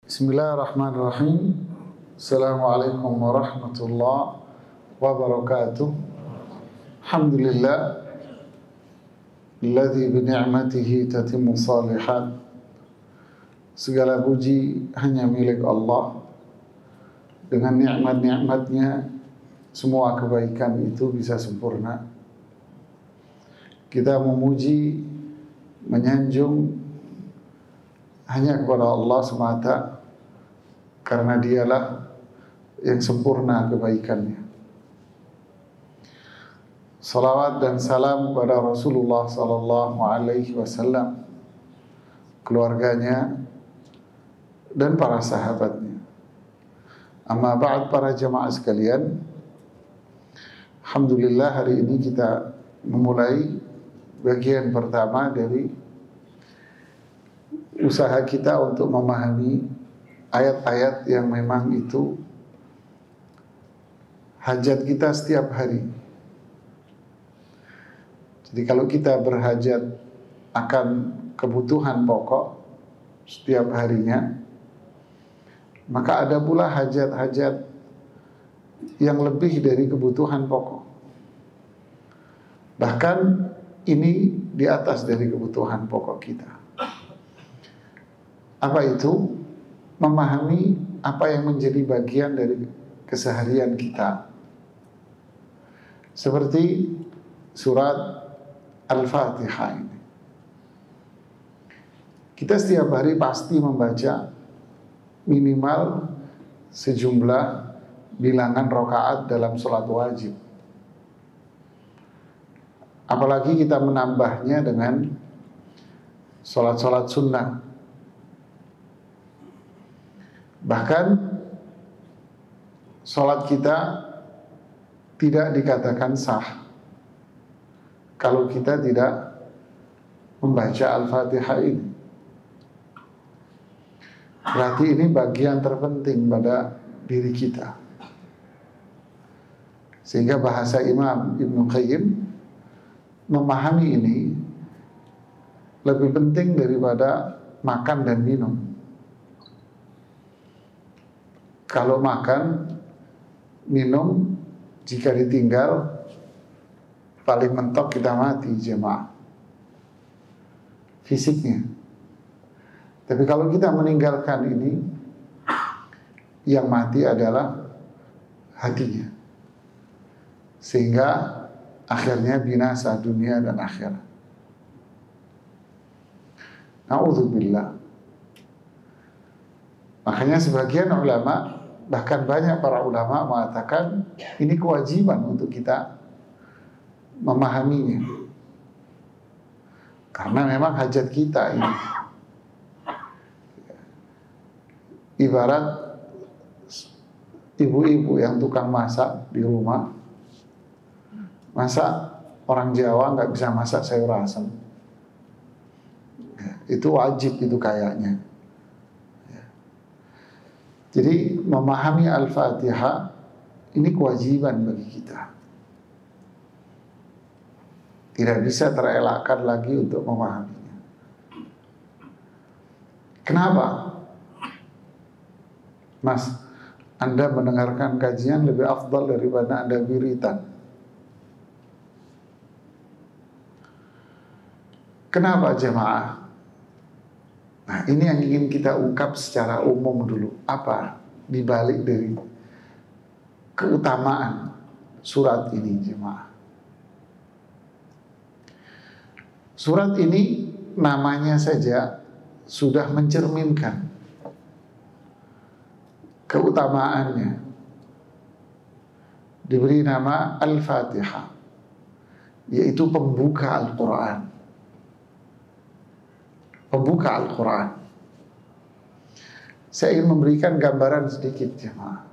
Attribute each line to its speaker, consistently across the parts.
Speaker 1: Bismillahirrahmanirrahim. Assalamualaikum warahmatullahi wabarakatuh. Alhamdulillah alladzi bi ni'matihi tatimmu shalihat. Segala puji hanya milik Allah. Dengan nikmat-nikmatnya semua kebaikan itu bisa sempurna. Kita memuji, menyanjung hanya kepada Allah semata, karena dialah yang sempurna kebaikannya. Salawat dan salam kepada Rasulullah sallallahu alaihi wasallam, keluarganya dan para sahabatnya. Amma ba'd, para jemaah sekalian, alhamdulillah hari ini kita memulai bagian pertama dari usaha kita untuk memahami ayat-ayat yang memang itu hajat kita setiap hari. Jadi kalau kita berhajat akan kebutuhan pokok setiap harinya, maka ada pula hajat-hajat yang lebih dari kebutuhan pokok. Bahkan ini di atas dari kebutuhan pokok kita. Apa itu? Memahami apa yang menjadi bagian dari keseharian kita. Seperti surat Al-Fatihah ini. Kita setiap hari pasti membaca minimal sejumlah bilangan rakaat dalam sholat wajib. Apalagi kita menambahnya dengan sholat-sholat sunnah. Bahkan sholat kita tidak dikatakan sah kalau kita tidak membaca Al-Fatihah ini. Berarti ini bagian terpenting pada diri kita. Sehingga bahasa Imam Ibnu Qayyim, memahami ini lebih penting daripada makan dan minum. Kalau makan, minum, jika ditinggal, paling mentok kita mati, jemaah. Fisiknya. Tapi kalau kita meninggalkan ini, yang mati adalah hatinya. Sehingga akhirnya binasa dunia dan akhirat. Na'udzubillah. Makanya sebagian ulama, bahkan banyak para ulama mengatakan ini kewajiban untuk kita memahaminya. Karena memang hajat kita ini. Ibarat ibu-ibu yang tukang masak di rumah, masa orang Jawa nggak bisa masak sayur asem? Itu wajib itu kayaknya. Jadi memahami Al-Fatihah ini kewajiban bagi kita. Tidak bisa terelakkan lagi untuk memahaminya. Kenapa? Mas, Anda mendengarkan kajian lebih afdal daripada Anda wiritan. Kenapa jemaah? Nah, ini yang ingin kita ungkap secara umum dulu. Apa dibalik dari keutamaan surat ini, jemaah? Surat ini namanya saja sudah mencerminkan keutamaannya. Diberi nama Al-Fatihah, yaitu pembuka Al-Quran. Pembuka Al-Quran. Saya ingin memberikan gambaran sedikit, jemaah.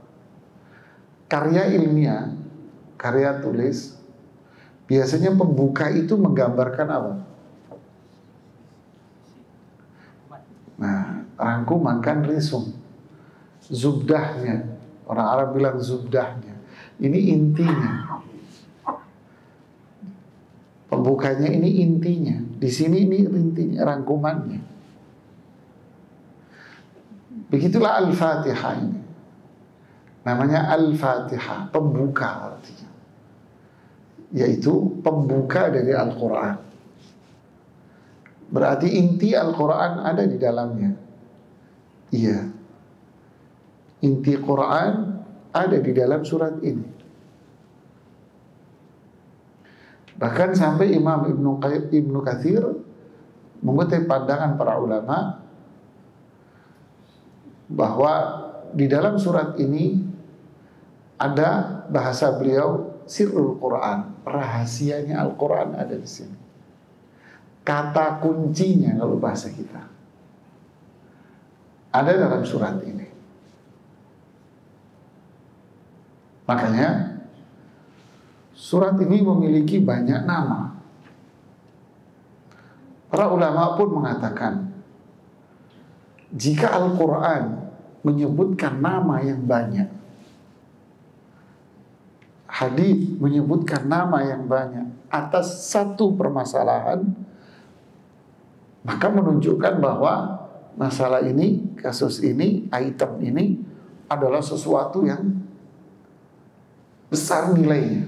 Speaker 1: Karya ilmiah, karya tulis, biasanya pembuka itu menggambarkan apa? Nah, rangkuman kan risum. Zubdahnya, orang Arab bilang zubdahnya. Ini intinya. Pembukanya ini intinya. Di sini ini intinya, rangkumannya. Begitulah Al-Fatihah ini. Namanya Al-Fatihah, pembuka artinya. Yaitu pembuka dari Al-Quran. Berarti inti Al-Quran ada di dalamnya. Iya. Inti Quran ada di dalam surat ini. Bahkan sampai Imam Ibnu Katsir mengutip pandangan para ulama bahwa di dalam surat ini ada bahasa beliau sirrul Quran, rahasianya Al-Quran ada di sini. Kata kuncinya kalau bahasa kita ada dalam surat ini. Makanya surat ini memiliki banyak nama. Para ulama pun mengatakan jika Al-Quran menyebutkan nama yang banyak, hadis menyebutkan nama yang banyak atas satu permasalahan, maka menunjukkan bahwa masalah ini, kasus ini, item ini adalah sesuatu yang besar nilainya.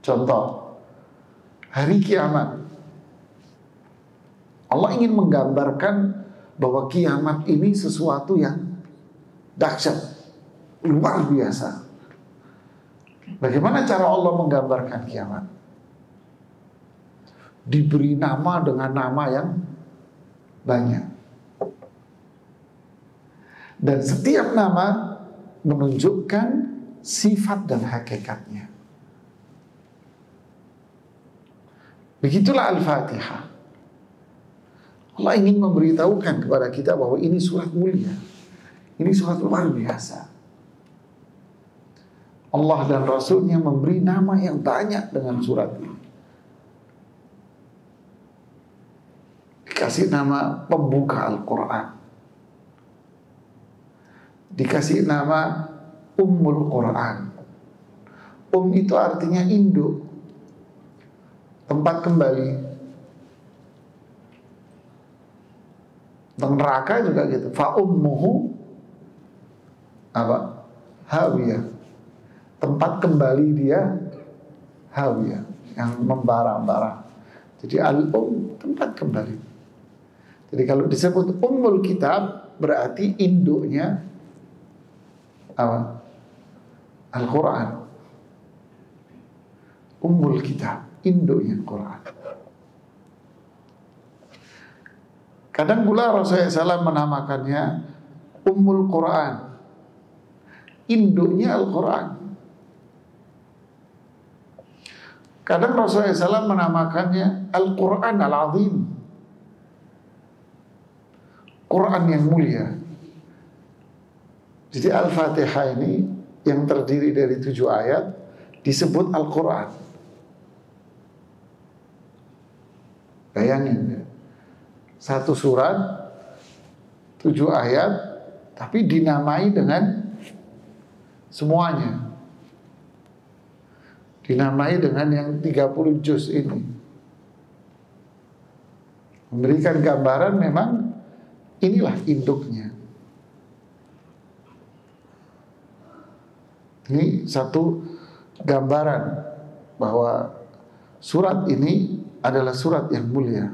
Speaker 1: Contoh, hari kiamat. Allah ingin menggambarkan bahwa kiamat ini sesuatu yang dahsyat, luar biasa. Bagaimana cara Allah menggambarkan kiamat? Diberi nama dengan nama yang banyak. Dan setiap nama menunjukkan sifat dan hakikatnya. Begitulah Al-Fatihah. Allah ingin memberitahukan kepada kita bahwa ini surat mulia. Ini surat luar biasa. Allah dan Rasulnya memberi nama yang banyak dengan surat ini. Dikasih nama pembuka Al-Quran. Dikasih nama Ummul Quran. Itu artinya induk, tempat kembali. Tentang neraka juga gitu. Fa ummuhu apa? Hawiyah. Tempat kembali dia hawiyah, yang membara-bara. Jadi tempat kembali. Jadi kalau disebut ummul kitab berarti induknya apa? Al-Quran. Ummul kitab, induknya Al-Quran. Kadang pula Rasulullah SAW menamakannya Ummul Quran, induknya Al-Quran. Kadang Rasulullah SAW menamakannya Al-Quran Al-Azim, Quran yang mulia. Jadi Al-Fatihah ini yang terdiri dari 7 ayat disebut Al-Quran. Bayangin, satu surat 7 ayat tapi dinamai dengan semuanya. Dinamai dengan yang 30 juz ini. Memberikan gambaran memang inilah induknya. Ini satu gambaran bahwa surat ini adalah surat yang mulia.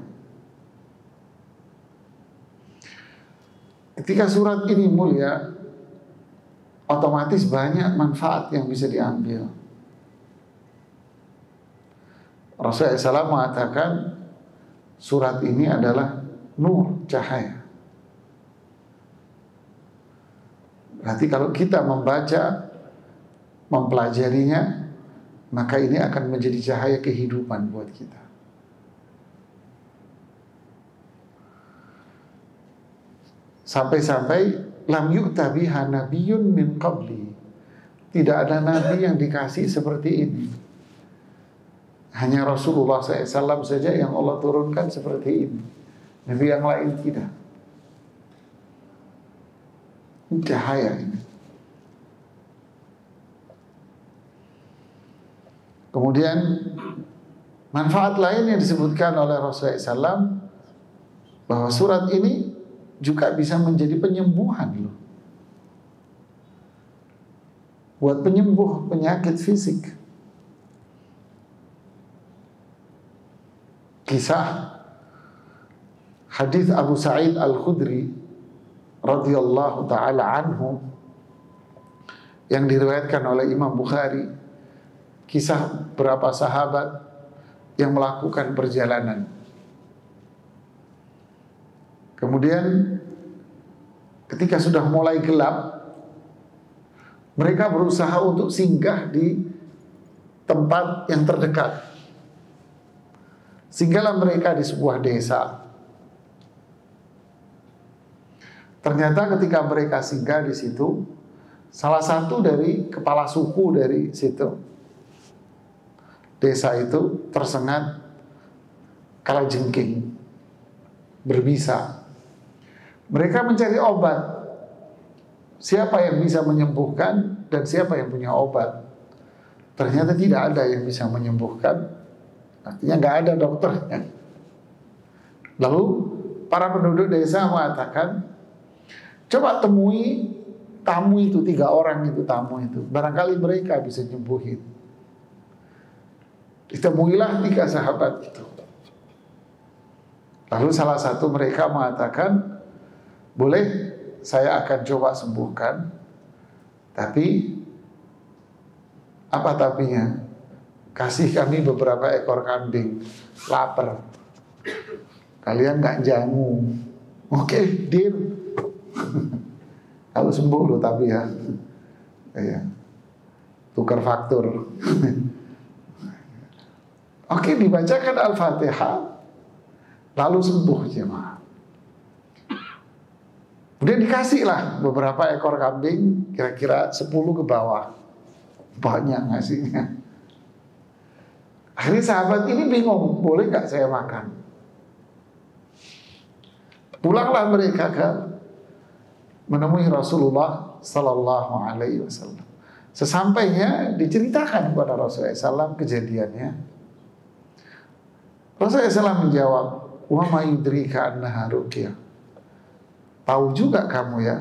Speaker 1: Ketika surat ini mulia, otomatis banyak manfaat yang bisa diambil. Rasulullah SAW mengatakan surat ini adalah nur, cahaya. Berarti kalau kita membaca, mempelajarinya, maka ini akan menjadi cahaya kehidupan buat kita. Sampai-sampai lam yu'ta biha nabiyyun min qabli. Tidak ada nabi yang dikasih seperti ini. Hanya Rasulullah SAW saja yang Allah turunkan seperti ini. Nabi yang lain tidak. Cahaya ini. Kemudian manfaat lain yang disebutkan oleh Rasulullah SAW bahwa surat ini juga bisa menjadi penyembuhan loh. Buat penyembuh penyakit fisik. Kisah hadis Abu Sa'id Al-Khudri radhiyallahu taala anhu yang diriwayatkan oleh Imam Bukhari, kisah berapa sahabat yang melakukan perjalanan. Kemudian ketika sudah mulai gelap, mereka berusaha untuk singgah di tempat yang terdekat. Singgahlah mereka di sebuah desa. Ternyata ketika mereka singgah di situ, salah satu dari kepala suku dari situ, desa itu tersengat kalajengking, berbisa. Mereka mencari obat. Siapa yang bisa menyembuhkan dan siapa yang punya obat? Ternyata tidak ada yang bisa menyembuhkan. Artinya nggak ada dokternya. Lalu para penduduk desa mengatakan, coba temui tamu itu, 3 orang itu tamu itu. Barangkali mereka bisa nyembuhin. Ditemuilah 3 sahabat itu. Lalu salah satu mereka mengatakan, boleh saya akan coba sembuhkan, tapi apa tapinya? Kasih kami beberapa ekor kambing, lapar. Kalian nggak jamu. Oke, deal. Kalau sembuh loh tapi ya. Ya. Tukar faktur. Oke, dibacakan Al-Fatihah, lalu sembuh jemaah. Kemudian dikasihlah beberapa ekor kambing, kira-kira 10 ke bawah. Banyak ngasihnya. Akhirnya sahabat ini bingung, boleh nggak saya makan? Pulanglah mereka ke menemui Rasulullah Sallallahu Alaihi Wasallam. Sesampainya diceritakan kepada Rasulullah SAW kejadiannya. Rasulullah SAW menjawab, wa ma yudrika annaha ruqyah. Tahu juga kamu ya,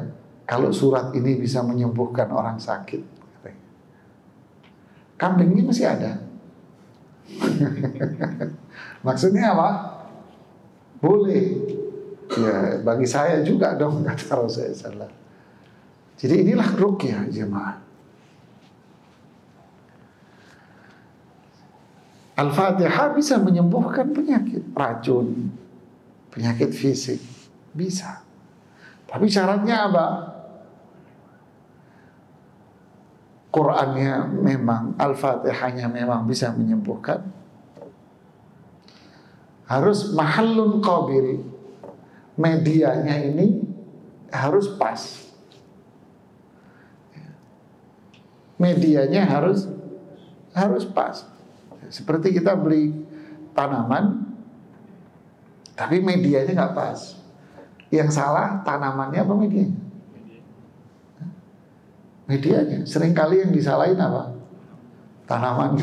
Speaker 1: kalau surat ini bisa menyembuhkan orang sakit. Kambingnya masih ada. Maksudnya apa? Boleh. Ya, bagi saya juga dong, kata Rasulullah. Jadi inilah ruqyah jemaah. Al-Fatihah bisa menyembuhkan penyakit racun, penyakit fisik, bisa. Tapi syaratnya apa? Qur'annya memang, Al-Fatihahnya memang bisa menyembuhkan. Harus mahallun qabil, medianya ini harus pas. Medianya harus pas. Seperti kita beli tanaman, tapi medianya nggak pas. Yang salah tanamannya apa medianya? Medianya. Seringkali yang disalahin apa? Tanaman.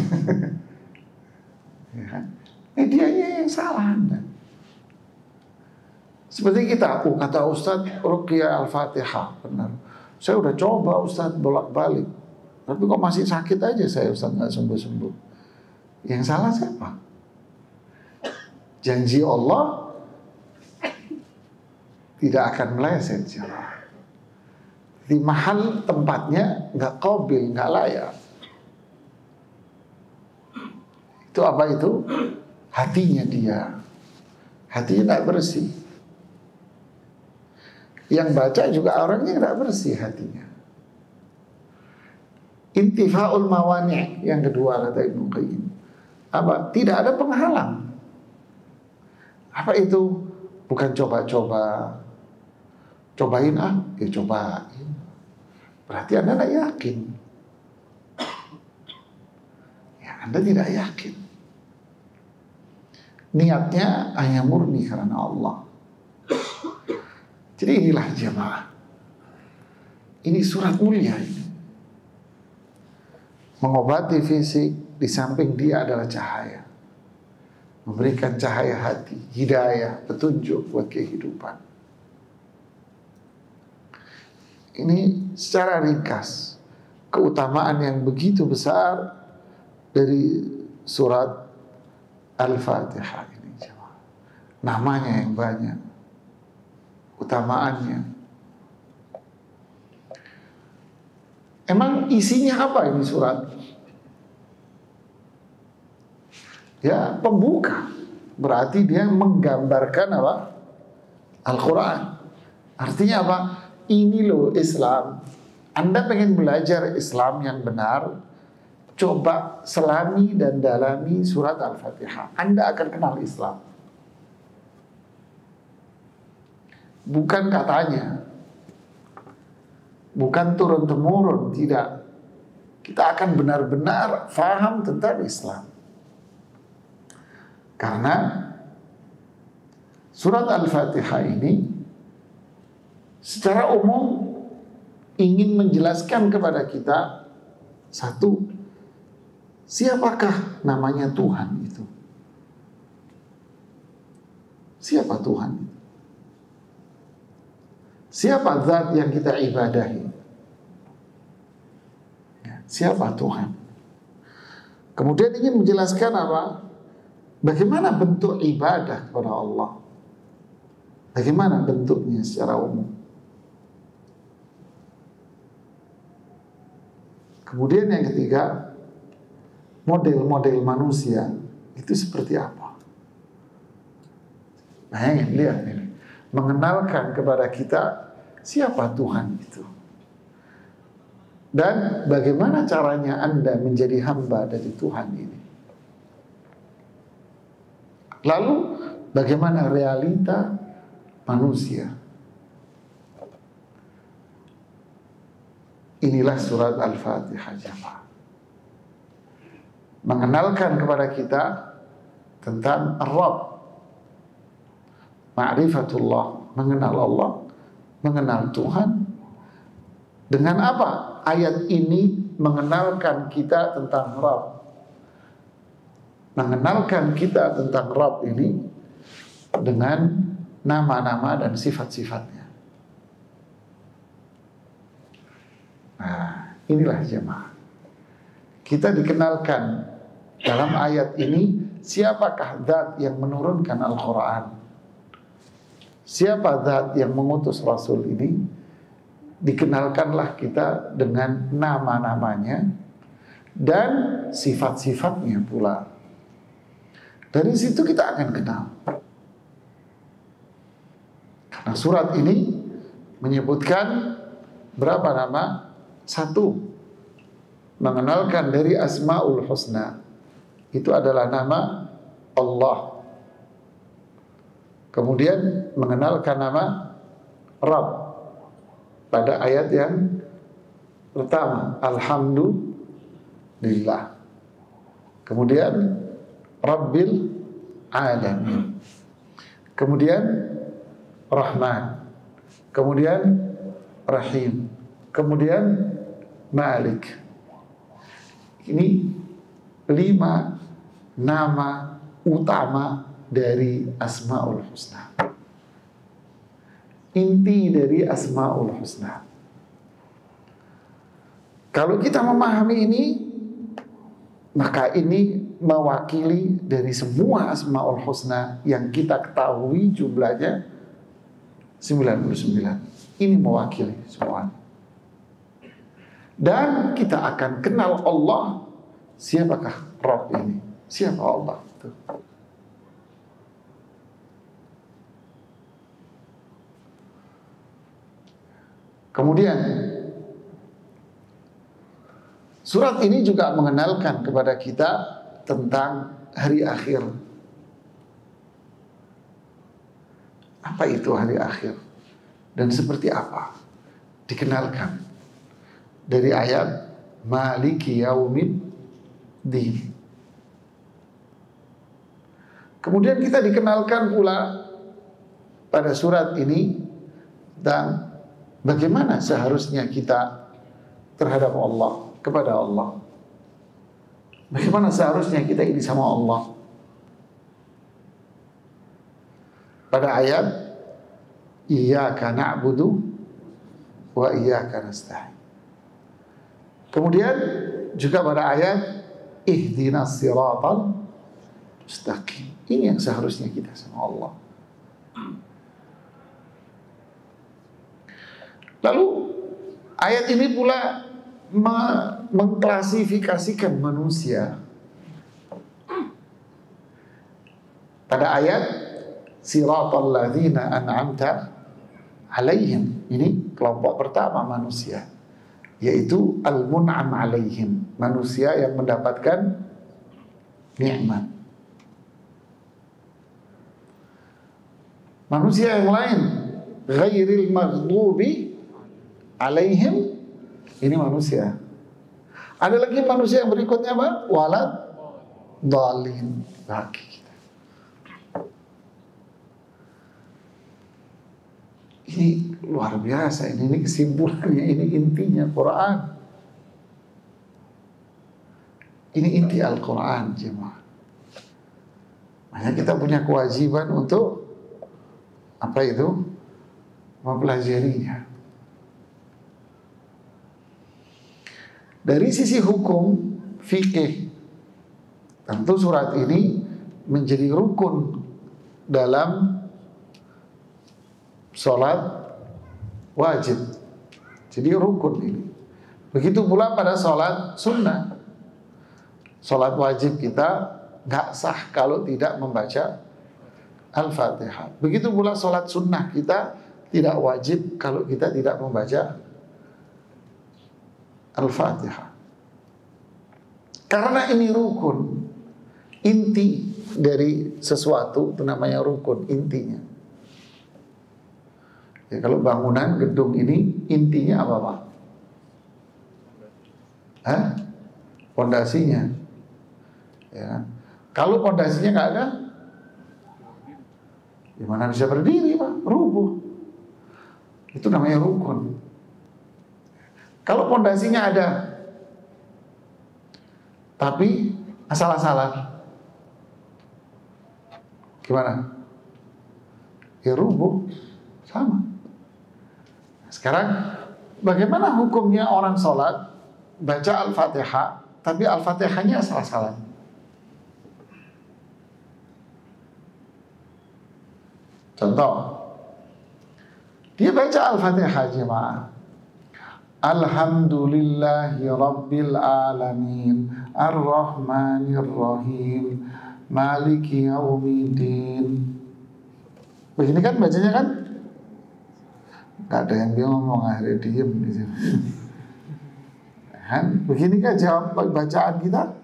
Speaker 1: Medianya yang salah. Seperti kita, kata Ustadz, ruqyah Al-Fatihah, benar. Saya udah coba Ustadz bolak-balik, tapi kok masih sakit aja saya Ustadz, nggak sembuh-sembuh. Yang salah siapa? Janji Allah tidak akan meleset. Di mahal tempatnya nggak qabil, nggak layak. Itu apa itu? Hatinya dia. Hatinya nggak bersih. Yang baca juga orangnya nggak bersih hatinya. Intifa'ul mawani' yang kedua kata Ibnu Qayyim. Apa? Tidak ada penghalang. Apa itu? Bukan coba-coba. Cobain ya cobain. Berarti Anda tidak yakin. Ya, Anda tidak yakin. Niatnya hanya murni karena Allah. Jadi inilah jemaah. Ini surat mulia ini. Mengobati fisik, di samping dia adalah cahaya. Memberikan cahaya hati, hidayah, petunjuk buat kehidupan. Ini secara ringkas keutamaan yang begitu besar dari surat Al-Fatihah ini. Namanya yang banyak, utamaannya. Emang isinya apa ini surat? Ya, pembuka. Berarti dia menggambarkan apa? Al-Quran. Artinya apa? Ini loh Islam. Anda pengen belajar Islam yang benar, coba selami dan dalami surat Al-Fatihah. Anda akan kenal Islam. Bukan katanya, bukan turun-temurun, tidak. Kita akan benar-benar faham tentang Islam. Karena surat Al-Fatihah ini secara umum ingin menjelaskan kepada kita, satu, siapakah namanya Tuhan itu? Siapa Tuhan itu? Siapa zat yang kita ibadahi? Siapa Tuhan? Kemudian ingin menjelaskan apa? Bagaimana bentuk ibadah kepada Allah? Bagaimana bentuknya secara umum? Kemudian yang ketiga, model-model manusia itu seperti apa? Bayangin, lihat ini. Mengenalkan kepada kita siapa Tuhan itu. Dan bagaimana caranya Anda menjadi hamba dari Tuhan ini. Lalu bagaimana realita manusia. Inilah surat Al-Fatihah jemaah. Mengenalkan kepada kita tentang Rabb, ma'rifatullah, mengenal Allah, mengenal Tuhan. Dengan apa? Ayat ini mengenalkan kita tentang Rabb. Mengenalkan kita tentang Rabb ini dengan nama-nama dan sifat-sifatnya. Nah, inilah jemaah. Kita dikenalkan dalam ayat ini siapakah zat yang menurunkan Al-Quran, siapa zat yang mengutus Rasul ini. Dikenalkanlah kita dengan nama-namanya dan sifat-sifatnya pula. Dari situ kita akan kenal. Karena surat ini menyebutkan berapa nama? 1. Mengenalkan dari Asmaul Husna. Itu adalah nama Allah. Kemudian mengenalkan nama Rabb pada ayat yang pertama, Alhamdulillah. Kemudian Rabbil Alamin. Kemudian Rahman. Kemudian Rahim. Kemudian Malik. Ini 5 nama utama dari Asmaul Husna. Inti dari Asmaul Husna. Kalau kita memahami ini, maka ini mewakili dari semua Asmaul Husna yang kita ketahui jumlahnya 99. Ini mewakili semua. Dan kita akan kenal Allah. Siapakah Rabb ini? Siapa Allah itu? Kemudian surat ini juga mengenalkan kepada kita tentang hari akhir. Apa itu hari akhir? Dan seperti apa? Dikenalkan dari ayat Maliki Yaumiddin. Kemudian kita dikenalkan pula pada surat ini tentang bagaimana seharusnya kita terhadap Allah, kepada Allah. Bagaimana seharusnya kita ini sama Allah. Pada ayat Iyyaka na'budu wa iyyaka nasta'in. Kemudian juga pada ayat ihdinas siratal mustaqim. Ini yang seharusnya kita sama Allah. Lalu ayat ini pula mengklasifikasikan manusia. Pada ayat siratal ladzina an'amta alaihim, ini kelompok pertama manusia, yaitu al-mun'am alaihim, manusia yang mendapatkan nikmat. Manusia yang lain ghairil maghdubi alaihim, ini manusia. Ada lagi manusia yang berikutnya apa? Walad dhalin, bagi kita. Ini luar biasa, ini kesimpulannya, ini intinya Quran. Ini inti Al-Quran, jemaah. Makanya kita punya kewajiban untuk apa itu? Mempelajarinya. Dari sisi hukum fikih, tentu surat ini menjadi rukun dalam sholat wajib. Jadi rukun ini. Begitu pula pada sholat sunnah. Sholat wajib kita nggak sah kalau tidak membaca Al-Fatihah. Begitu pula sholat sunnah kita tidak wajib kalau kita tidak membaca Al-Fatihah. Karena ini rukun, inti dari sesuatu itu namanya rukun, intinya. Ya, kalau bangunan gedung ini intinya apa, Pak? Hah? Pondasinya. Ya. Kalau pondasinya nggak ada, gimana bisa berdiri, Pak? Rubuh. Itu namanya rukun. Kalau pondasinya ada, tapi asal-asalan, gimana? Ya rubuh, sama. Sekarang bagaimana hukumnya orang sholat baca Al-Fatihah tapi Al-Fatihahnya asal-asalan? Contoh, dia baca Al-Fatihah, jemaah, Alhamdulillahi Rabbil Alamin Ar-Rahmanir Rahim Maliki Yaumiddin. Begini kan bacanya kan? Gak ada yang dia ngomong, akhirnya diem di sini. Begini kan jawab bacaan kita?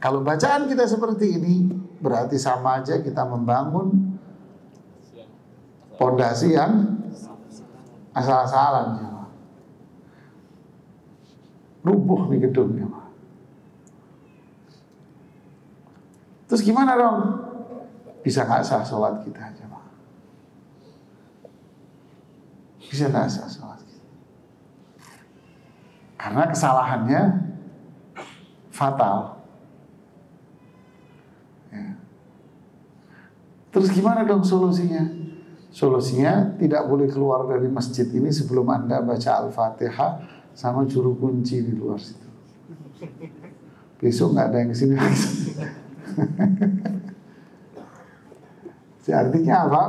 Speaker 1: Kalau bacaan kita seperti ini, berarti sama aja kita membangun pondasi yang asal-asalan. Rubuh nih gedungnya. Terus gimana dong? Bisa gak sah sholat kita aja, Pak? Bisa gak sah sholat kita? Karena kesalahannya fatal. Ya. Terus gimana dong solusinya? Solusinya tidak boleh keluar dari masjid ini sebelum Anda baca Al-Fatihah sama juru kunci di luar situ. Besok nggak ada yang kesini lagi. Artinya apa?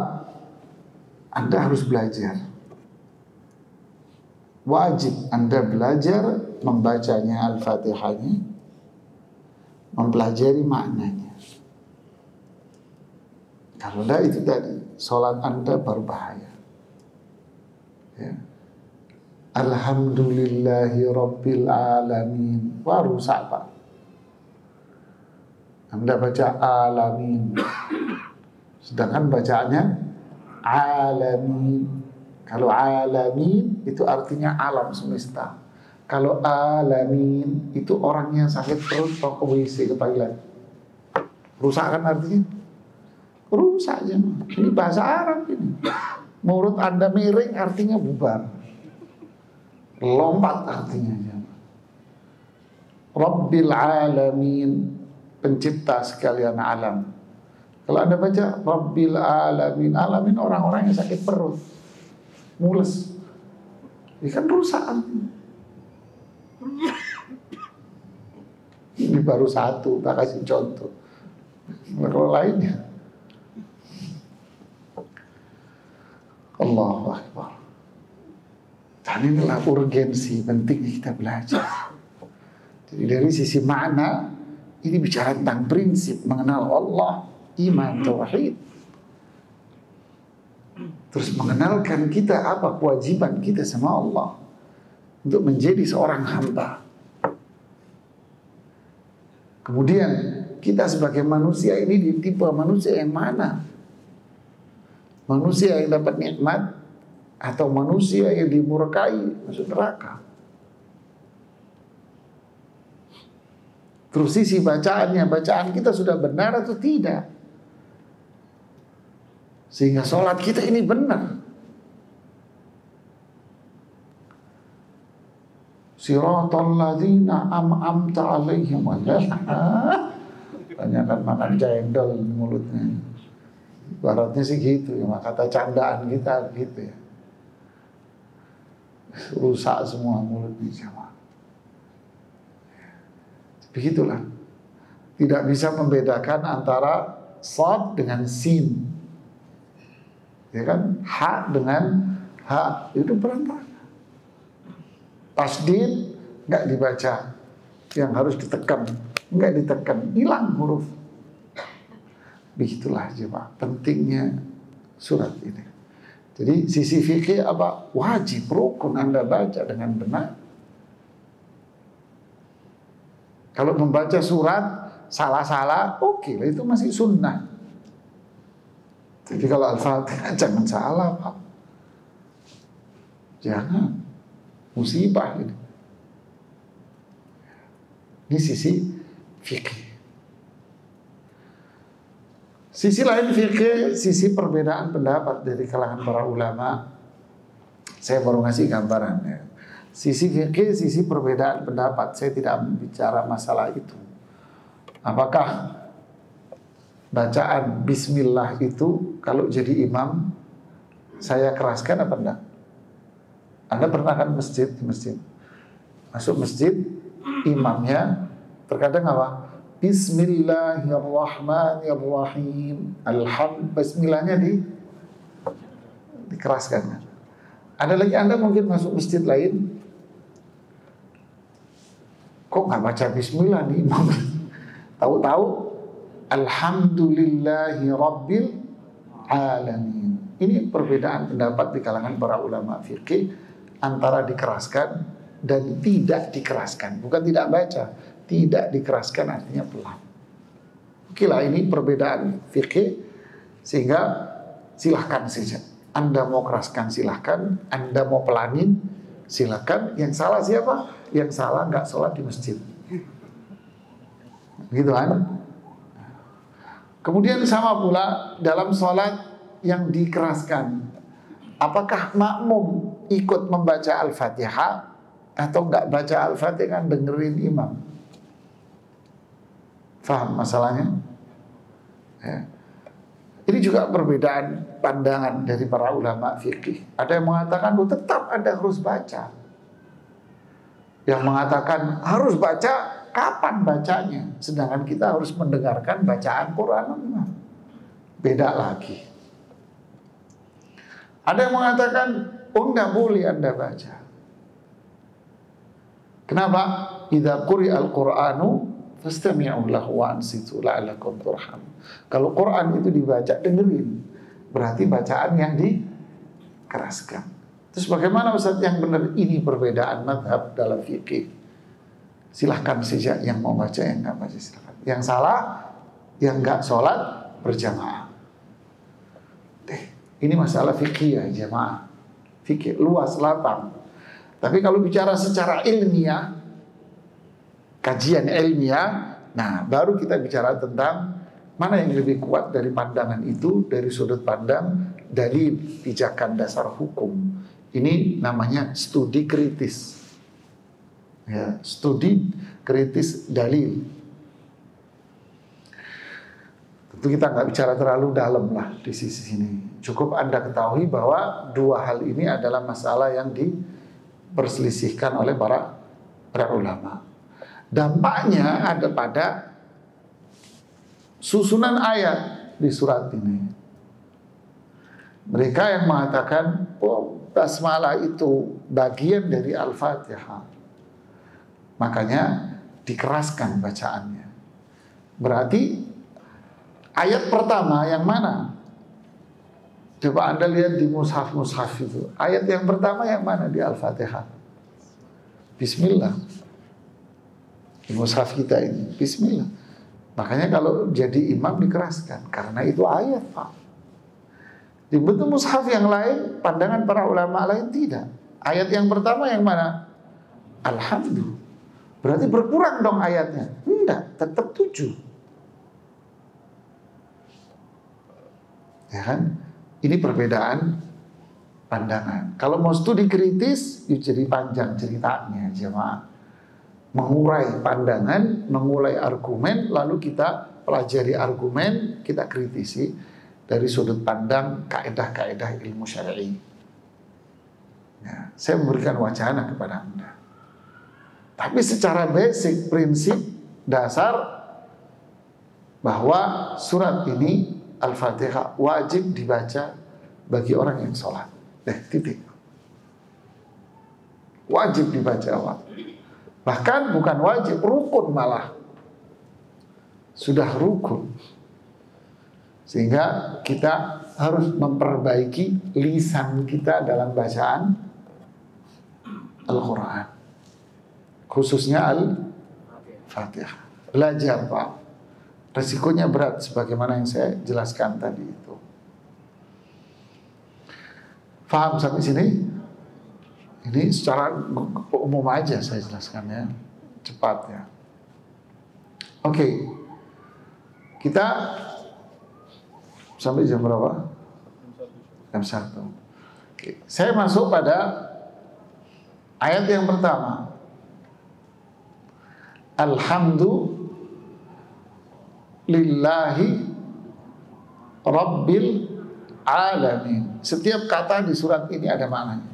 Speaker 1: Anda harus belajar. Wajib Anda belajar membacanya Al-Fatihahnya, mempelajari maknanya. Kalau tidak itu tadi, sholat Anda berbahaya. Ya. Alhamdulillahi Rabbil Alamin. Wah, rusak, Pak. Anda baca alamin, sedangkan bacaannya alamin. Kalau alamin itu artinya alam semesta. Kalau alamin itu orangnya sakit perut mau ke WC, ke toilet. Rusak kan artinya? Rusak aja. Ini bahasa Arab ini. Mulut Anda miring artinya bubar. Lompat artinya. Rabbil Alamin, pencipta sekalian alam. Kalau Anda baca Rabbil Alamin, alamin orang-orang yang sakit perut, mules. Ini kan rusak. Ini baru satu, tak kasih contoh. Kalau lainnya, Allahu Akbar. Dan inilah urgensi pentingnya kita belajar. Jadi dari sisi makna, ini bicara tentang prinsip mengenal Allah, iman, tauhid. Terus mengenalkan kita apa kewajiban kita sama Allah untuk menjadi seorang hamba. Kemudian kita sebagai manusia ini ditipe manusia yang mana? Manusia yang dapat nikmat atau manusia yang dimurkai masuk neraka? Terus sisi bacaannya, bacaan kita sudah benar atau tidak? Sehingga sholat kita ini benar. Siratal ladzina an'amta 'alaihim. Tanyakan makan cendol di mulutnya. Baratnya sih gitu ya, kata candaan kita gitu ya. Rusak semua mulutnya sama. Begitulah. Tidak bisa membedakan antara shad dengan sin. Ya kan? Ha dengan ha itu berantakan. Tasdid nggak dibaca, yang harus ditekan nggak ditekan, hilang huruf. Begitulah jemaah pentingnya surat ini. Jadi sisi fikih apa? Wajib rukun Anda baca dengan benar. Kalau membaca surat salah-salah, oke lah, itu masih sunnah. Jadi kalau Al-Fatihah jangan salah, Pak. Jangan. Musibah ini. Ini sisi fikih. Sisi lain fikih, sisi perbedaan pendapat dari kalangan para ulama. Saya baru ngasih gambaran ya. Sisi fikih, sisi perbedaan pendapat. Saya tidak bicara masalah itu. Apakah bacaan bismillah itu kalau jadi imam saya keraskan apa enggak? Anda pernah kan di masjid. Masuk masjid, imamnya terkadang apa? Bismillahirrahmanirrahim. Bismillahnya dikeraskan. Ada lagi Anda mungkin masuk masjid lain, kok nggak baca bismillah nih imam? Tahu-tahu Alhamdulillahi Rabbil Alamin. Ini perbedaan pendapat di kalangan para ulama fikih antara dikeraskan dan tidak dikeraskan. Bukan tidak baca, tidak dikeraskan artinya pelan. Oke lah, ini perbedaan fikih, sehingga silahkan saja. Anda mau keraskan silahkan, Anda mau pelanin silahkan. Yang salah siapa? Yang salah nggak sholat di masjid. Gitu kan? Kemudian sama pula dalam sholat yang dikeraskan. Apakah makmum ikut membaca Al-Fatihah atau enggak baca Al-Fatihah kan dengerin imam? Faham masalahnya? Ya. Ini juga perbedaan pandangan dari para ulama fikih. Ada yang mengatakan tetap Anda harus baca. Yang mengatakan harus baca, kapan bacanya? Sedangkan kita harus mendengarkan bacaan Quran. Beda lagi. Ada yang mengatakan, enggak boleh Anda baca. Kenapa? Idza quri'al Qur'anu fastami'u lahu wa ansitu la'allakum turham. Kalau Quran itu dibaca, dengerin. Berarti bacaan yang dikeraskan. Terus bagaimana Ustaz yang benar? Ini perbedaan mazhab dalam fikih. Silahkan saja yang mau baca, yang enggak baca silahkan. Yang salah, yang enggak sholat berjamaah. Ini masalah fikih ya jemaah. Fikih luas lapang. Tapi kalau bicara secara ilmiah, kajian ilmiah, nah baru kita bicara tentang mana yang lebih kuat dari pandangan itu, dari sudut pandang dalil pijakan dasar hukum. Ini namanya studi kritis. Ya, studi kritis dalil. Tentu kita nggak bicara terlalu dalam lah di sisi sini. Cukup Anda ketahui bahwa dua hal ini adalah masalah yang diperselisihkan oleh para ulama. Dampaknya ada pada susunan ayat di surat ini. Mereka yang mengatakan, oh, basmalah itu bagian dari Al-Fatihah, makanya dikeraskan bacaannya. Berarti ayat pertama yang mana? Coba Anda lihat di mushaf-mushaf itu. Ayat yang pertama yang mana di Al-Fatihah? Bismillah. Di mushaf kita ini, Bismillah. Makanya kalau jadi imam dikeraskan, karena itu ayat, Pak. Di bentuk mushaf yang lain, pandangan para ulama lain tidak. Ayat yang pertama yang mana? Alhamdulillah. Berarti berkurang dong ayatnya. Enggak, tetap 7. Ya kan? Ini perbedaan pandangan. Kalau mau studi kritis, jadi panjang ceritanya, jemaah. Mengurai pandangan, mengurai argumen, lalu kita pelajari argumen, kita kritisi dari sudut pandang kaedah-kaedah ilmu syar'i. Ya, saya memberikan wacana kepada Anda. Tapi secara basic, prinsip dasar bahwa surat ini Al-Fatihah wajib dibaca bagi orang yang sholat. Titik. Wajib dibaca Allah. Bahkan bukan wajib, rukun malah. Sudah rukun. Sehingga kita harus memperbaiki lisan kita dalam bacaan Al-Quran. Khususnya Al-Fatihah. Belajar, Pak. Resikonya berat sebagaimana yang saya jelaskan tadi itu. Faham sampai sini? Ini secara umum aja saya jelaskan ya. Cepat ya. Oke. Kita sampai jam berapa? Jam 1. Oke. Saya masuk pada ayat yang pertama. Alhamdulillahi Rabbil Alamin. Setiap kata di surat ini ada maknanya.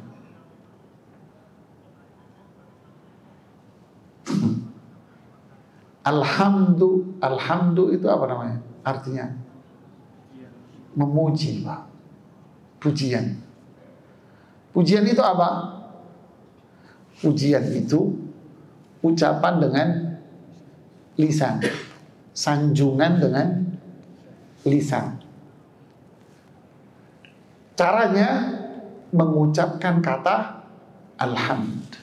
Speaker 1: Alhamdu itu apa namanya? Artinya memuji, Pak. Pujian. Pujian itu apa? Pujian itu ucapan dengan lisan, sanjungan dengan lisan. Caranya mengucapkan kata alhamd,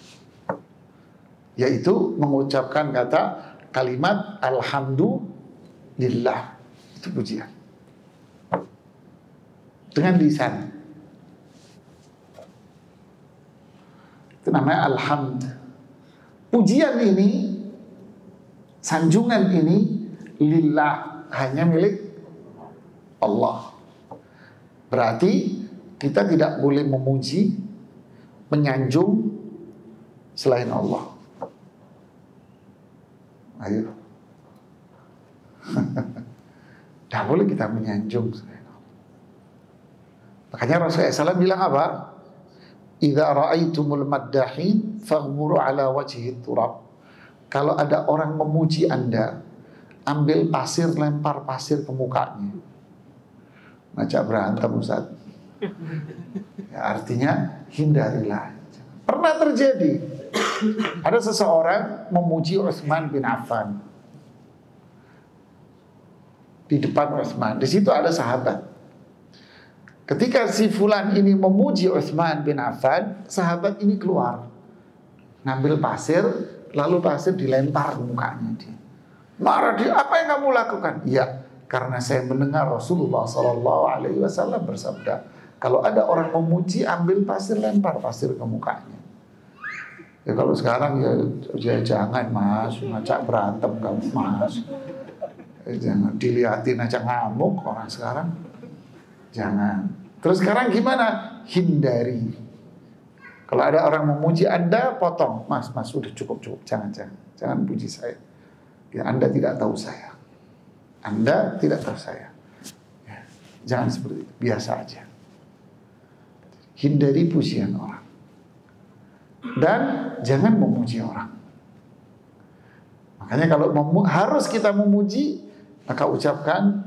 Speaker 1: yaitu mengucapkan kata kalimat alhamdulillah. Itu pujian dengan lisan. Itu namanya alhamd. Pujian ini, sanjungan ini lillah, hanya milik Allah. Berarti kita tidak boleh memuji, menyanjung selain Allah. Ayo. Tidak boleh kita menyanjung selain Allah. Makanya Rasulullah SAW bilang apa? Idza ra'aitumul maddahin faghmuru ala wajhi turab. Kalau ada orang memuji Anda, ambil pasir, lempar pasir ke mukanya. Ngajak berantem, Ustaz. Ya, artinya hindarilah. Pernah terjadi, ada seseorang memuji Utsman bin Affan di depan Utsman. Di situ ada sahabat. Ketika si fulan ini memuji Utsman bin Affan, sahabat ini keluar, ngambil pasir, lalu pasir dilempar ke mukanya dia. Marah dia, apa yang kamu lakukan? Ya, karena saya mendengar Rasulullah SAW bersabda, kalau ada orang memuji, ambil pasir, lempar pasir ke mukanya. Ya kalau sekarang ya jangan, Mas, ngajak berantem kamu, Mas. Jangan dilihatin aja ngamuk orang sekarang. Jangan. Terus sekarang gimana? Hindari. Kalau ada orang memuji Anda, potong. Mas, udah cukup. Jangan puji saya. Ya, Anda tidak tahu saya. Anda tidak tahu saya. Ya, jangan seperti itu. Biasa aja. Hindari pujian orang. dan jangan memuji orang. Makanya kalau harus kita memuji, maka ucapkan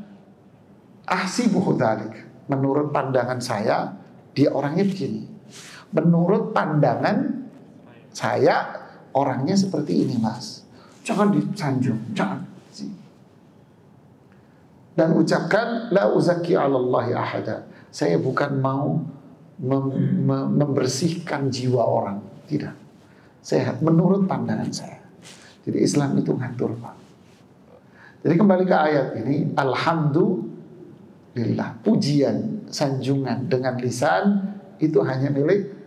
Speaker 1: ahsibuhu dzalik. Menurut pandangan saya, dia orangnya begini. Menurut pandangan saya, orangnya seperti ini, Mas. Jangan disanjung, jangan. Dan ucapkan la uzaki 'alallahi ahada. Saya bukan mau membersihkan jiwa orang, tidak. Saya menurut pandangan saya. Jadi Islam itu ngatur, Pak. Jadi kembali ke ayat ini, alhamdulillah, pujian, sanjungan dengan lisan itu hanya milik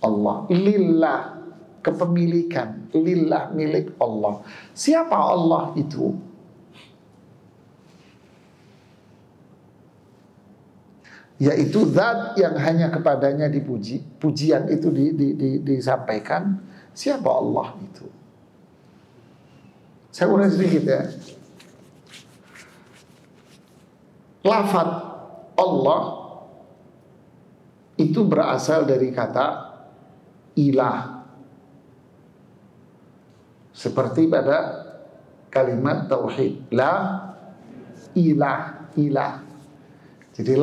Speaker 1: Allah. Lillah, kepemilikan, lillah, milik Allah. Siapa Allah itu? Yaitu zat yang hanya kepadanya dipuji. Pujian itu disampaikan. Siapa Allah itu? Saya ulang sedikit ya. Lafaz Allah itu berasal dari kata ilah. Seperti pada kalimat tauhid, la ilah, ilah. Jadi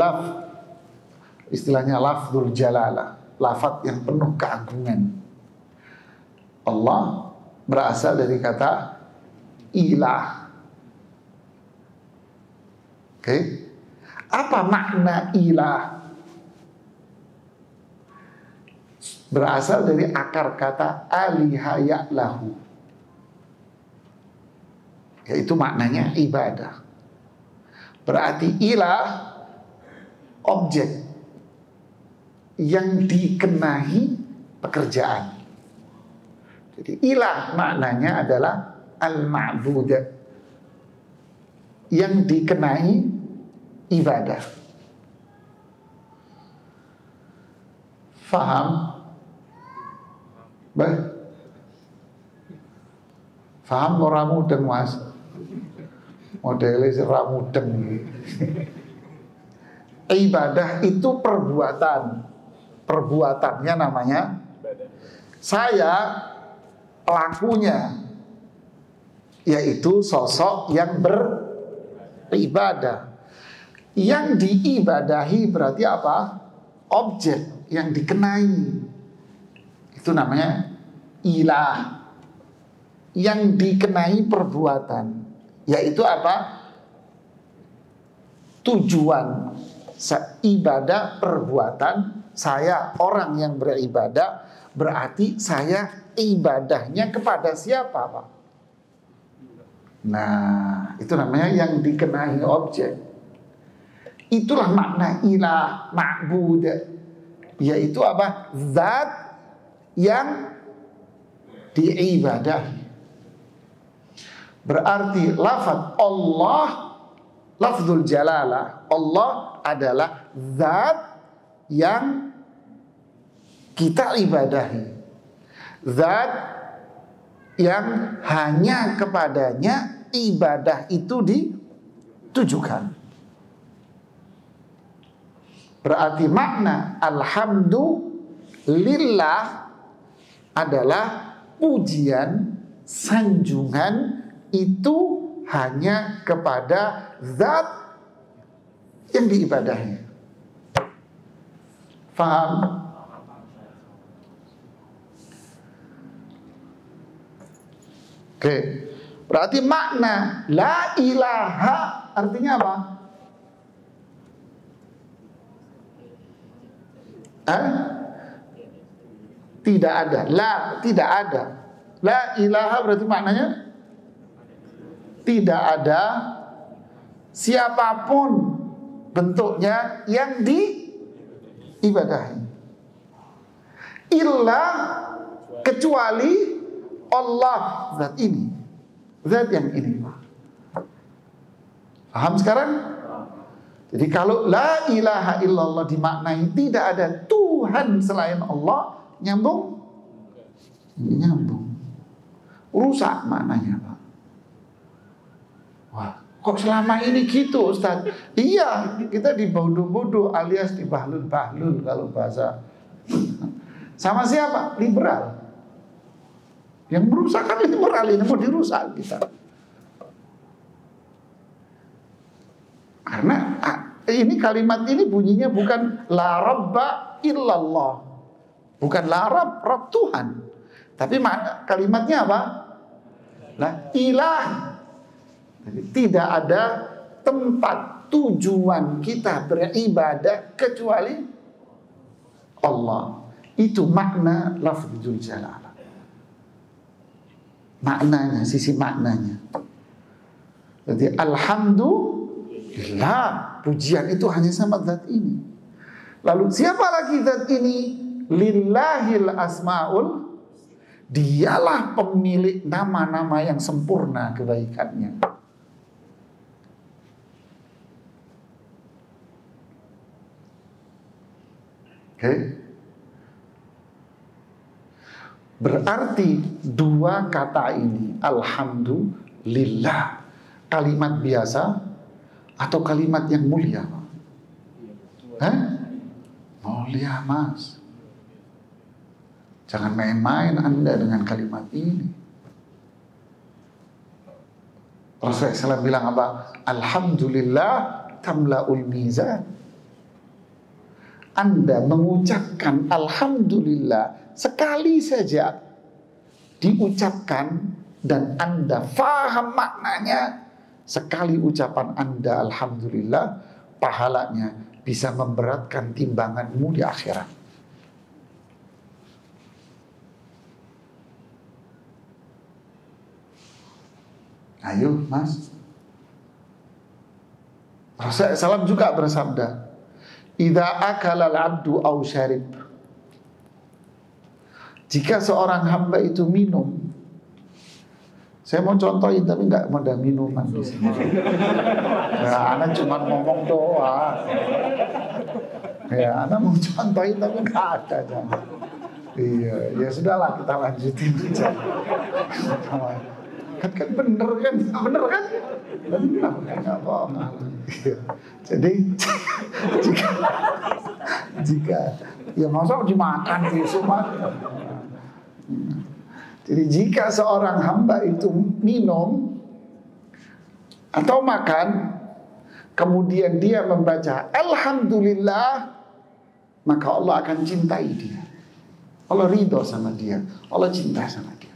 Speaker 1: istilahnya lafzul jalalah, lafaz yang penuh keagungan. Allah berasal dari kata ilah. Oke. Apa makna ilah? Berasal dari akar kata aliha ya'lahu, yaitu maknanya ibadah. Berarti ilah objek yang dikenai pekerjaan. Jadi ilah maknanya adalah al-ma'bud, yang dikenai ibadah. Faham? Faham ora mudeng, Mas? Modelnya ora mudeng. Ibadah itu perbuatan. Perbuatannya namanya saya, pelakunya yaitu sosok yang beribadah. Yang diibadahi berarti apa? Objek yang dikenai. Itu namanya ilah. Yang dikenai perbuatan, yaitu apa? Tujuan ibadah perbuatan. Saya orang yang beribadah, berarti saya ibadahnya kepada siapa, Pak? Nah, itu namanya yang dikenai objek. Itulah makna ilah, ma'bud, yaitu apa? Zat yang diibadahi. Berarti lafaz Allah, lafzul jalalah, Allah adalah zat yang kita ibadahi, zat yang hanya kepadanya ibadah itu ditujukan. Berarti makna alhamdulillah adalah pujian, sanjungan itu hanya kepada zat yang diibadahi. Faham? Oke. Berarti makna la ilaha artinya apa? Tidak ada. La, tidak ada. La ilaha berarti maknanya tidak ada siapapun bentuknya yang diibadahi. Illa, kecuali Allah, zat ini. Zat yang ini. Paham sekarang? Jadi kalau la ilaha illallah dimaknai tidak ada Tuhan selain Allah, nyambung? Nyambung. Rusak maknanya, Pak. Wah, kok selama ini gitu, Ustaz? Iya, kita dibodoh-bodoh alias dibahlul-bahlul kalau bahasa Sama siapa? Liberal. Yang merusak kan liberal, ini mau dirusak kita. Karena ini kalimat ini bunyinya bukan la rabba illallah. Bukan la Rabb Tuhan. Tapi kalimatnya apa? La ilah. Jadi tidak ada tempat tujuan kita beribadah kecuali Allah. Itu makna lafzul jalalah. Maknanya, sisi maknanya. Jadi alhamdulillah, pujian itu hanya sama zat ini. Lalu siapa lagi zat ini? Lillahil asmaul, dialah pemilik nama-nama yang sempurna kebaikannya. Oke. Berarti dua kata ini, alhamdulillah, kalimat biasa atau kalimat yang mulia? Mulia, Mas. Jangan main-main Anda dengan kalimat ini. Rasulullah SAW bilang apa? Alhamdulillah tamla'ul mizan. Anda mengucapkan alhamdulillah sekali saja diucapkan dan Anda faham maknanya, sekali ucapan Anda alhamdulillah, pahalanya bisa memberatkan timbanganmu di akhirat. Ayo, Mas. Rasulullah SAW juga bersabda, idza akala al-'abdu aw syarib. Jika seorang hamba itu minum, saya mau contohin tapi nggak ada minuman di sini. Ya, anak cuma ngomong doang. Ya, anak mau contohin tapi nggak ada. Jangan. Iya, ya sudahlah kita lanjutin aja. Kan bener kan? Bener kan? Bener kan? Nggak bohong. Jadi jika ya masa dimakan sih semua. Jadi jika seorang hamba itu minum atau makan, kemudian dia membaca alhamdulillah, maka Allah akan cintai dia. Allah ridho sama dia. Allah cinta sama dia.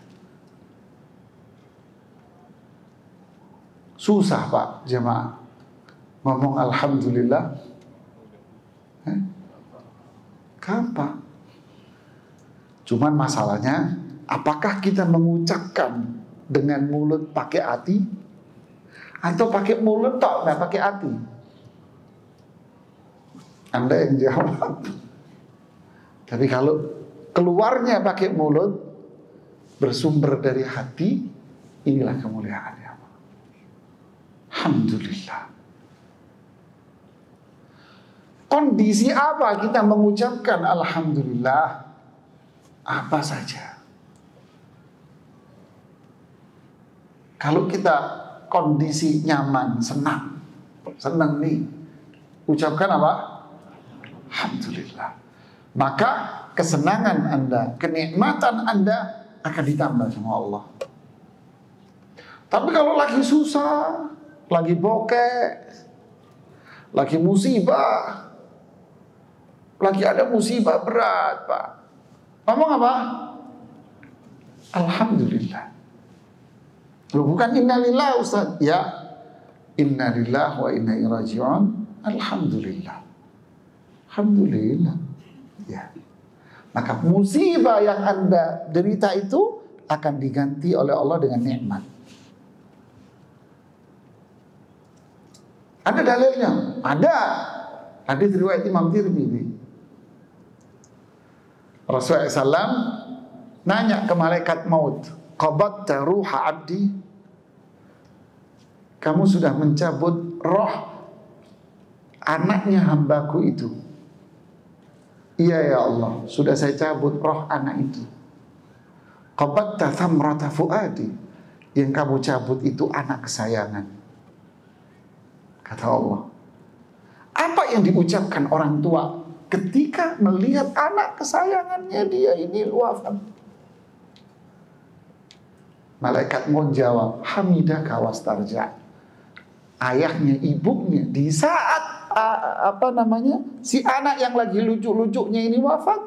Speaker 1: Susah Pak jemaah ngomong alhamdulillah. Gampang. Cuman masalahnya, apakah kita mengucapkan dengan mulut pakai hati atau pakai mulut tok nggak pakai hati? Anda yang jawab. Tapi kalau keluarnya pakai mulut, bersumber dari hati, inilah kemuliaannya. Alhamdulillah. Kondisi apa kita mengucapkan alhamdulillah? Apa saja. Kalau kita kondisi nyaman, senang nih, ucapkan apa? Alhamdulillah. Maka kesenangan Anda, kenikmatan Anda akan ditambah sama Allah. Tapi kalau lagi susah, lagi bokeh, lagi musibah, lagi ada musibah berat, Pak, ngomong apa? Alhamdulillah. Loh, bukan innalillah Ustaz. Ya, innalillah wa inna ilaihi raji'un. Alhamdulillah. Alhamdulillah. Ya. Maka musibah yang Anda derita itu akan diganti oleh Allah dengan nikmat. Ada dalilnya? Ada. Hadis riwayat Imam Tirmidzi. Rasulullah SAW nanya ke malaikat maut, qabatta ruha abdi, kamu sudah mencabut roh anaknya hambaku itu? Iya ya Allah, sudah saya cabut roh anak itu. Qabatta thamrata fuadi, yang kamu cabut itu anak kesayangan. Kata Allah, apa yang diucapkan orang tua ketika melihat anak kesayangannya dia ini wafat. Malaikat mau jawab, hamidaka wastarja. Ayahnya, ibunya di saat si anak yang lagi lucu-lucunya ini wafat,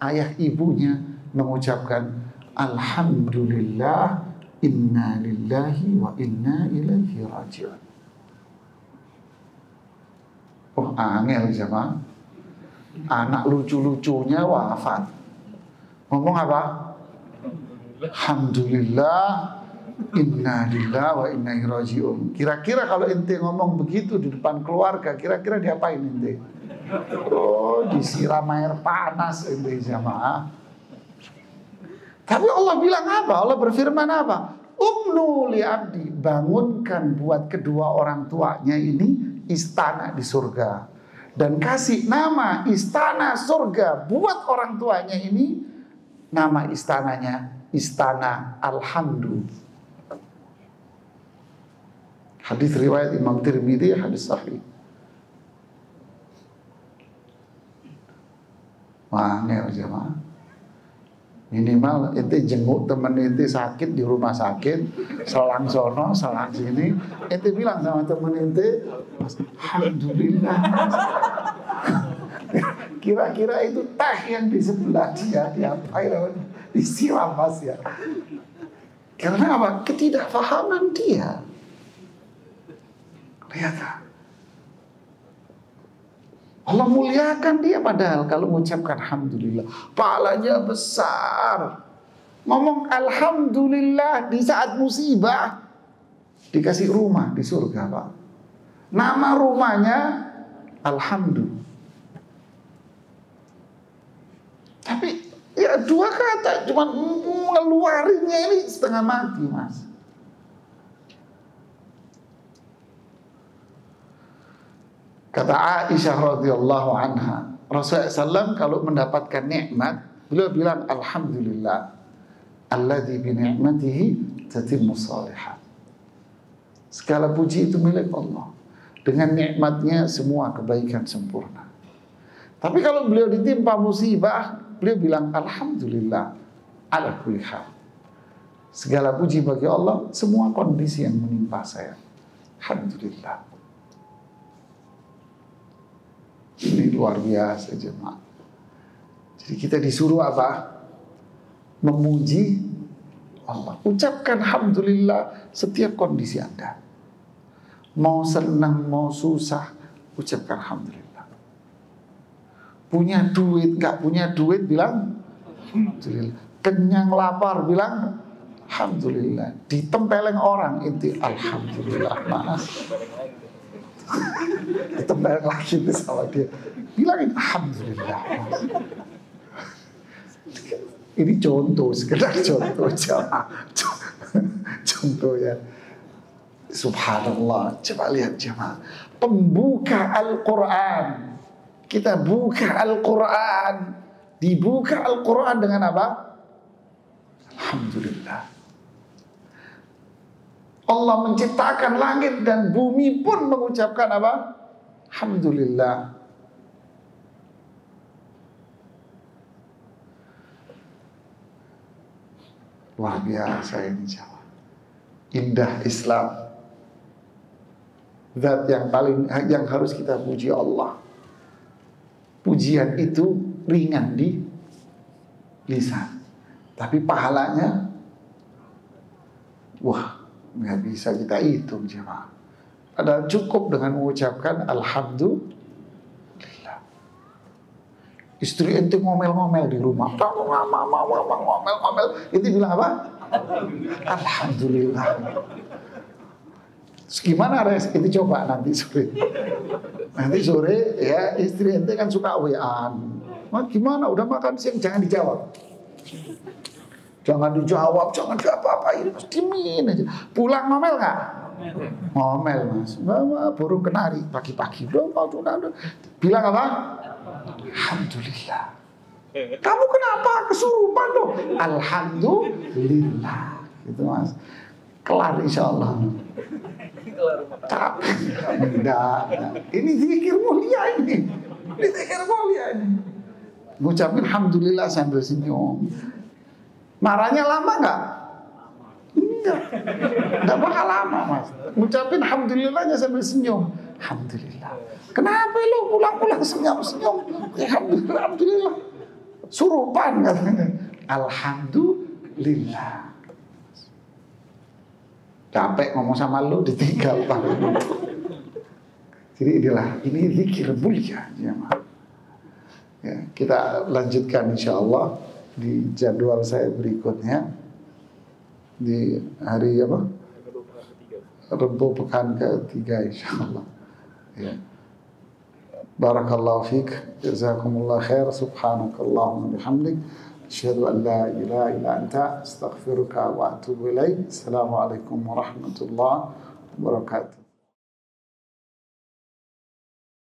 Speaker 1: ayah ibunya mengucapkan alhamdulillah, inna lillahi wa inna ilaihi raji'un. Oh, angel jemaah. Anak lucu-lucunya wafat. Ngomong apa? Alhamdulillah, inna lillahi wa inna ilaihi raji'un. Kira-kira kalau ente ngomong begitu di depan keluarga, kira-kira diapain ente? Oh, disiram air panas ente jemaah. Tapi Allah bilang apa? Allah berfirman apa? Umnu li abdi, bangunkan buat kedua orang tuanya ini istana di surga. Dan kasih nama istana surga buat orang tuanya ini, nama istananya Istana Alhamdu. Hadis riwayat Imam Tirmidzi, hadis sahih. Wah, ngel jemaah. Minimal ente jenguk temen ente sakit di rumah sakit, selang sono, selang sini, ente bilang sama temen ente, alhamdulillah. Kira-kira itu teh yang di sebelah dia diapain, disiram mas ya. Karena apa? Ketidakfahaman dia. Lihat, Allah muliakan dia, padahal kalau mengucapkan alhamdulillah pahalanya besar. Ngomong alhamdulillah di saat musibah, dikasih rumah di surga, Pak. Nama rumahnya Alhamdulillah. Tapi ya dua kata, cuma ngeluarinnya ini setengah mati, Mas. Kata Aisyah radhiyallahu anha, Rasulullah SAW kalau mendapatkan nikmat, beliau bilang alhamdulillah, alladzi bi ni'matihi tatimmu shalihat. Segala puji itu milik Allah. Dengan nikmatnya semua kebaikan sempurna. Tapi kalau beliau ditimpa musibah, beliau bilang alhamdulillah ala kulli hal. Segala puji bagi Allah, semua kondisi yang menimpa saya, alhamdulillah. Ini luar biasa jemaah. Jadi kita disuruh apa? Memuji Allah. Ucapkan alhamdulillah setiap kondisi Anda. Mau senang, mau susah, ucapkan alhamdulillah. Punya duit, gak punya duit, bilang alhamdulillah. Kenyang lapar, bilang alhamdulillah. Ditempeleng orang, itu alhamdulillah, Mas. Ditempeleng lagi itu sama dia, bilangin alhamdulillah. Ini contoh, sekedar contoh jamaah. Contoh ya. Subhanallah, coba lihat jemaah. Pembuka Al-Quran. Kita buka Al-Quran. Dibuka Al-Quran dengan apa? Alhamdulillah. Allah menciptakan langit dan bumi pun mengucapkan apa? Alhamdulillah. Luar biasa ini jemaah. Indah Islam. Zat yang harus kita puji Allah. Pujian itu ringan di lisan, tapi pahalanya wah, nggak bisa kita hitung jemaah. Padahal cukup dengan mengucapkan alhamdulillah. Istri ente ngomel-ngomel di rumah, ngomel-ngomel, itu bilang apa? Alhamdulillah. Gimana res? Itu coba nanti sore. Nanti sore ya, istri ente kan suka WA-an. Nah, gimana? Udah makan siang? Jangan dijawab. Jangan dijawab, jangan diapa-apain. Diemin aja. Pulang ngomel nggak? Ngomel mas. Bawa burung kenari pagi-pagi. Bilang apa? Alhamdulillah. Kamu kenapa kesurupan loh? Alhamdulillah. Gitu mas. Kelar insya Allah. Capek. Enggak. Ini zikir mulia ini. Diteker mulia ini. Ngucapin alhamdulillah sambil senyum. Marahnya lama nggak? Enggak bakal lama mas. Ngucapin alhamdulillahnya sambil senyum. Alhamdulillah. Kenapa lu pulang-pulang senyum-senyum? Alhamdulillah, alhamdulillah. Surupan katanya. Alhamdulillah. Capek ngomong sama lu ditinggal Pak. Jadi inilah, ini zikir mulia jemaah. Ya, kita lanjutkan insyaallah di jadwal saya berikutnya di hari apa? Rabu pekan ketiga insyaallah. Ya. Barakallahu fiik, jazakumullah khair, subhanakallahumma bihamdik, asyhadu an la ilaha illa anta, astaghfiruka wa atubu ilaik. Assalamualaikum warahmatullahi wabarakatuh.